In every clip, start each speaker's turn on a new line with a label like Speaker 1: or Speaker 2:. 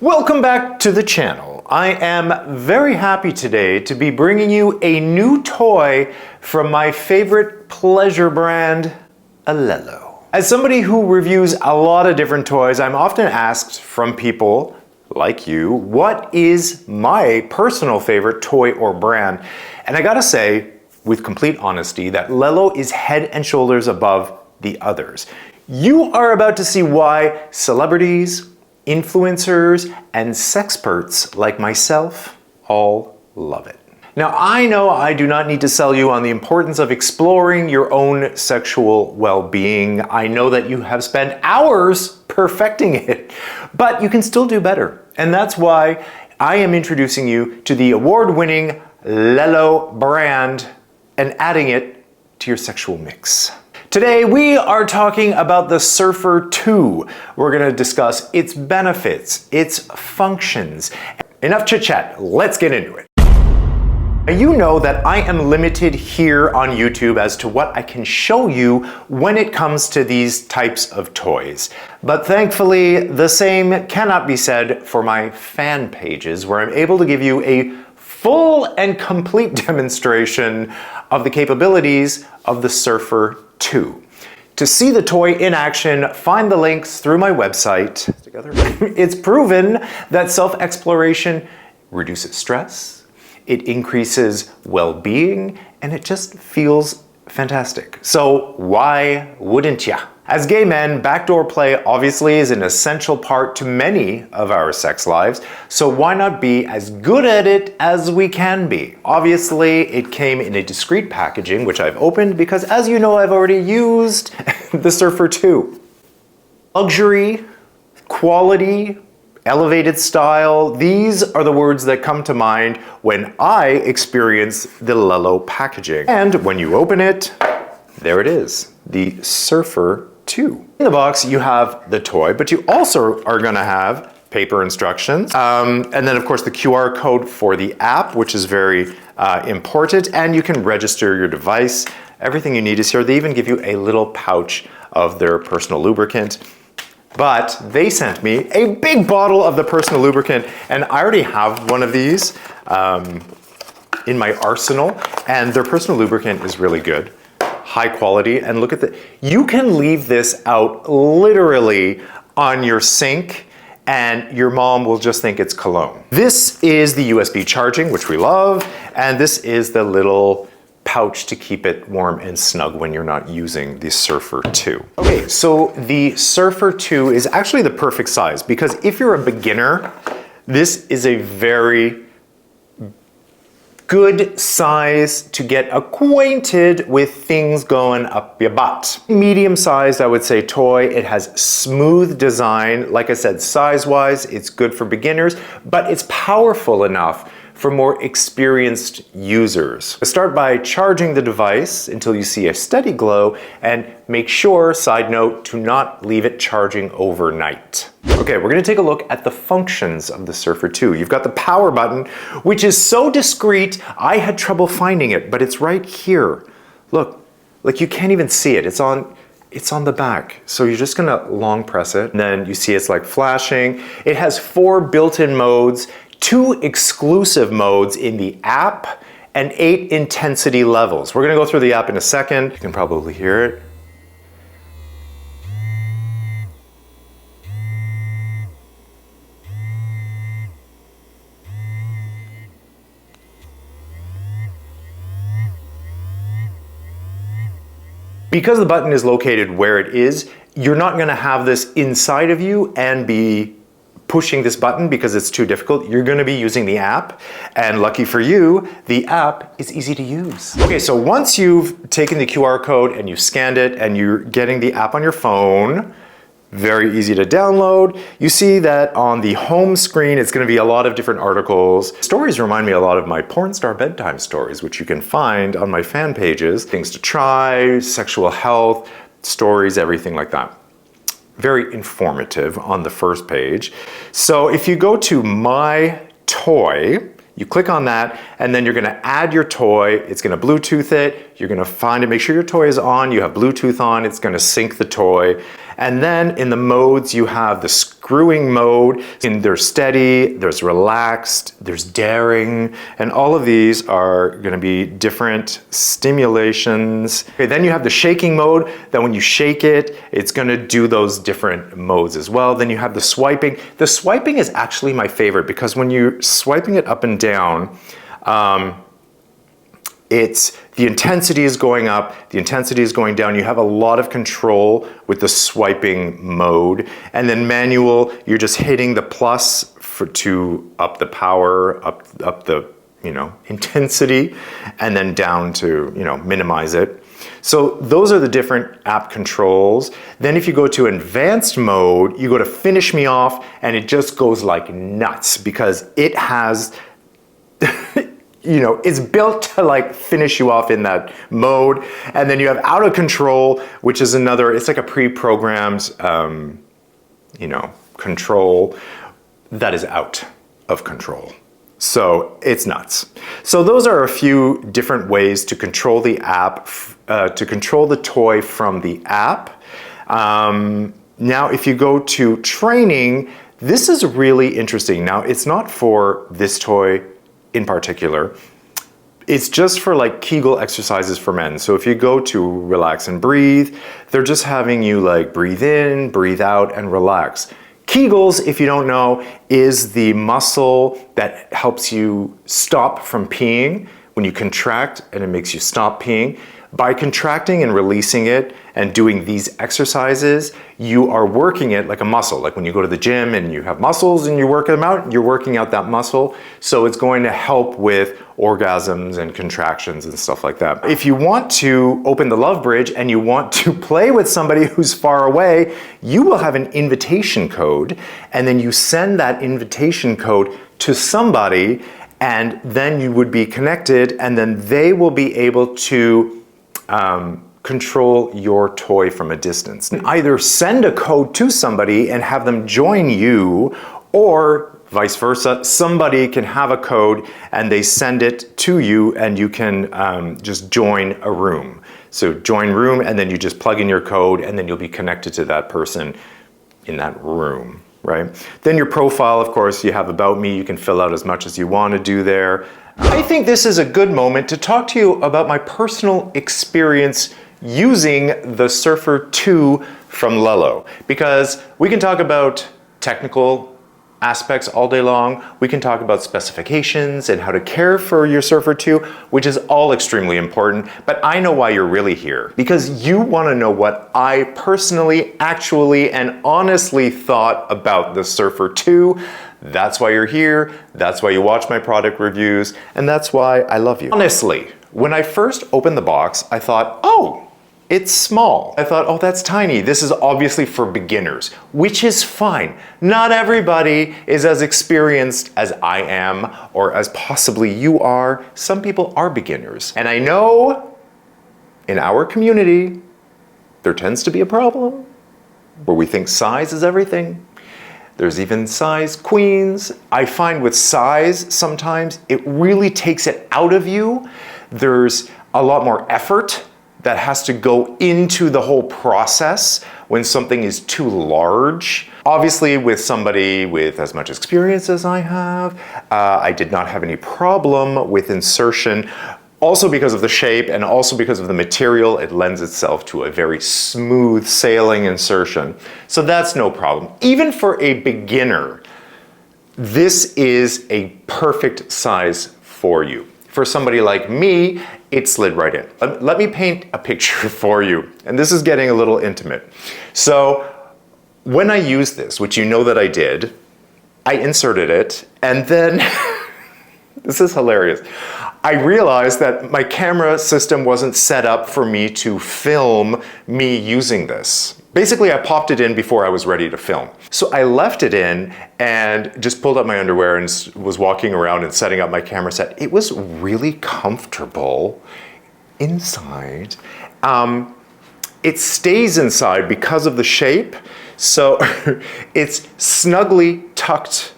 Speaker 1: Welcome back to the channel. I am very happy today to be bringing you a new toy from my favorite pleasure brand, LELO. As somebody who reviews a lot of different toys, I'm often asked from people like you, what is my personal favorite toy or brand? And I gotta say, with complete honesty, that LELO is head and shoulders above the others. You are about to see why celebrities, influencers, and sexperts like myself all love it. Now, I know I do not need to sell you on the importance of exploring your own sexual well-being. I know that you have spent hours perfecting it, but you can still do better. And that's why I am introducing you to the award-winning LELO brand and adding it to your sexual mix. Today, we are talking about the Surfer 2. We're gonna discuss its benefits, its functions. Enough chit-chat, let's get into it. Now, you know that I am limited here on YouTube as to what I can show you when it comes to these types of toys. But thankfully, the same cannot be said for my fan pages, where I'm able to give you a full and complete demonstration of the capabilities of the Surfer 2. To see the toy in action, find the links through my website. It's proven that self-exploration reduces stress, it increases well-being, and it just feels fantastic. So why wouldn't ya? As gay men, backdoor play obviously is an essential part to many of our sex lives, so why not be as good at it as we can be? Obviously, it came in a discreet packaging, which I've opened because, as you know, I've already used the Surfer 2. Luxury, quality, elevated style, these are the words that come to mind when I experience the LELO packaging. And when you open it, there it is, the Surfer 2. In the box, you have the toy, but you also are gonna have paper instructions, and then of course the QR code for the app, which is very important, and you can register your device. Everything you need is here. They even give you a little pouch of their personal lubricant. But they sent me a big bottle of the personal lubricant, and I already have one of these in my arsenal, and their personal lubricant is really good, high quality, and look at the, you can leave this out literally on your sink, and your mom will just think it's cologne. This is the USB charging, which we love, and this is the little pouch to keep it warm and snug when you're not using the Surfer 2. Okay, so the Surfer 2 is actually the perfect size because if you're a beginner, this is a very good size to get acquainted with things going up your butt. Medium-sized, I would say, toy. It has smooth design. Like I said, size-wise, it's good for beginners, but it's powerful enough for more experienced users. Start by charging the device until you see a steady glow, and make sure, side note, to not leave it charging overnight. Okay, we're gonna take a look at the functions of the Surfer 2. You've got the power button, which is so discreet, I had trouble finding it, but it's right here. Look, like you can't even see it. It's on the back. So you're just gonna long press it, and then you see it's like flashing. It has 4 built-in modes, 2 exclusive modes in the app, and 8 intensity levels. We're gonna go through the app in a second. You can probably hear it. Because the button is located where it is, you're not gonna have this inside of you and be pushing this button because it's too difficult. You're gonna be using the app, and lucky for you, the app is easy to use. Okay, so once you've taken the QR code and you've scanned it and you're getting the app on your phone, very easy to download. You see that on the home screen, it's gonna be a lot of different articles. Stories remind me a lot of my porn star bedtime stories, which you can find on my fan pages. Things to try, sexual health, stories, everything like that. Very informative on the first page. So if you go to My Toy, you click on that, and then you're gonna add your toy. It's gonna Bluetooth it. You're gonna find it, make sure your toy is on, you have Bluetooth on, it's gonna sync the toy. And then in the modes, you have the screwing mode, and there's steady, there's relaxed, there's daring, and all of these are gonna be different stimulations. Okay, then you have the shaking mode, that when you shake it, it's gonna do those different modes as well. Then you have the swiping. The swiping is actually my favorite because when you're swiping it up and down, the intensity is going up, the intensity is going down. You have a lot of control with the swiping mode. And then manual, you're just hitting the plus to up the power, up the intensity, and then down to minimize it. So those are the different app controls. Then if you go to advanced mode, you go to finish me off, and it just goes like nuts because it has it's built to like finish you off in that mode. And then you have out of control, which is another, it's like a pre-programmed, control that is out of control. So it's nuts. So those are a few different ways to control the app, to control the toy from the app. Now, if you go to training, this is really interesting. Now, it's not for this toy in particular. It's just for like Kegel exercises for men. So if you go to relax and breathe, they're just having you like breathe in, breathe out, and relax. Kegels, if you don't know, is the muscle that helps you stop from peeing. When you contract and it makes you stop peeing. By contracting and releasing it and doing these exercises, you are working it like a muscle. Like when you go to the gym and you have muscles and you work them out, you're working out that muscle. So it's going to help with orgasms and contractions and stuff like that. If you want to open the love bridge and you want to play with somebody who's far away, you will have an invitation code, and then you send that invitation code to somebody, and then you would be connected, and then they will be able to control your toy from a distance. Either send a code to somebody and have them join you, or vice versa. Somebody can have a code and they send it to you, and you can just join a room. So join room, and then you just plug in your code, and then you'll be connected to that person in that room, right? Then your profile, of course, you have about me. You can fill out as much as you want to do there. I think this is a good moment to talk to you about my personal experience using the Surfer 2 from LELO, because we can talk about technical aspects all day long. We can talk about specifications and how to care for your Surfer 2, which is all extremely important, but I know why you're really here, because you want to know what I personally, actually, and honestly thought about the Surfer 2. That's why you're here, that's why you watch my product reviews, and that's why I love you. Honestly, when I first opened the box, I thought, oh, it's small. I thought, oh, that's tiny. This is obviously for beginners, which is fine. Not everybody is as experienced as I am, or as possibly you are. Some people are beginners. And I know in our community, there tends to be a problem where we think size is everything. There's even size queens. I find with size, sometimes it really takes it out of you. There's a lot more effort that has to go into the whole process when something is too large. Obviously, with somebody with as much experience as I have, I did not have any problem with insertion. Also because of the shape, and also because of the material, it lends itself to a very smooth sailing insertion. So that's no problem. Even for a beginner, this is a perfect size for you. For somebody like me, it slid right in. Let me paint a picture for you, and this is getting a little intimate. So when I used this, which you know that I did, I inserted it, and then, this is hilarious. I realized that my camera system wasn't set up for me to film me using this. Basically, I popped it in before I was ready to film. So I left it in and just pulled up my underwear and was walking around and setting up my camera set. It was really comfortable inside. It stays inside because of the shape. So it's snugly tucked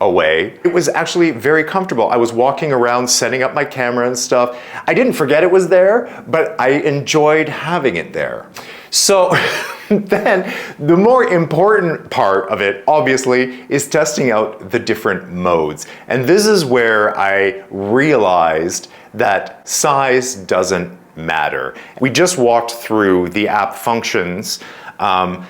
Speaker 1: away. It was actually very comfortable. I was walking around setting up my camera and stuff. I didn't forget it was there, but I enjoyed having it there. So then the more important part of it, obviously, is testing out the different modes. And this is where I realized that size doesn't matter. We just walked through the app functions.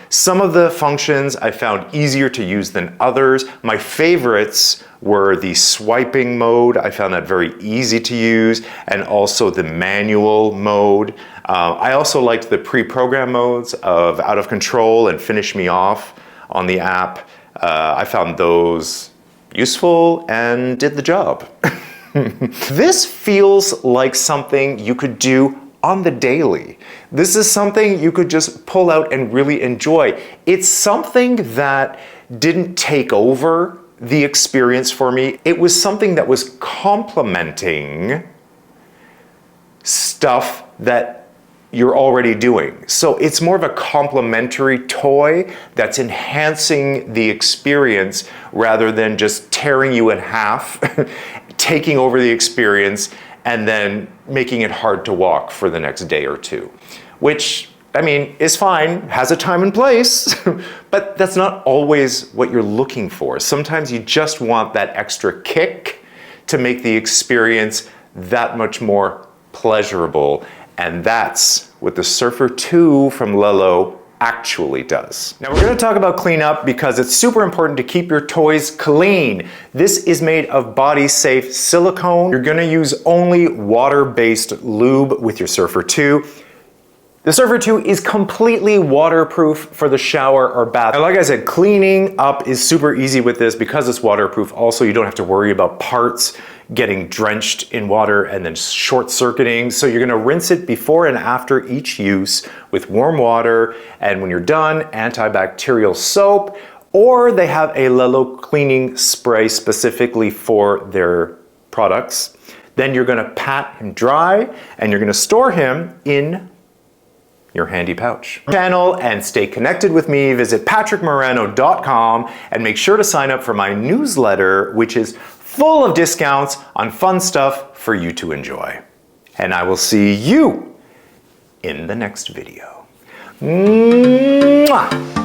Speaker 1: Some of the functions I found easier to use than others. My favorites were the swiping mode. I found that very easy to use, and also the manual mode. I also liked the pre-program modes of Out of Control and Finish Me Off on the app. I found those useful and did the job. This feels like something you could do on the daily. This is something you could just pull out and really enjoy. It's something that didn't take over the experience for me. It was something that was complementing stuff that you're already doing. So it's more of a complementary toy that's enhancing the experience rather than just tearing you in half, taking over the experience, and then making it hard to walk for the next day or two. Which, I mean, is fine, has a time and place, but that's not always what you're looking for. Sometimes you just want that extra kick to make the experience that much more pleasurable, and that's what the Surfer 2 from LELO actually does. Now we're going to talk about cleanup because it's super important to keep your toys clean. This is made of body-safe silicone. You're going to use only water-based lube with your Surfer 2. The Surfer 2 is completely waterproof for the shower or bath. And like I said, cleaning up is super easy with this because it's waterproof. Also, you don't have to worry about parts getting drenched in water and then short-circuiting. So you're gonna rinse it before and after each use with warm water. And when you're done, antibacterial soap, or they have a LELO cleaning spray specifically for their products. Then you're gonna pat him dry and you're gonna store him in your handy pouch. Channel and stay connected with me. Visit patrickmarano.com and make sure to sign up for my newsletter, which is full of discounts on fun stuff for you to enjoy. And I will see you in the next video. Mwah!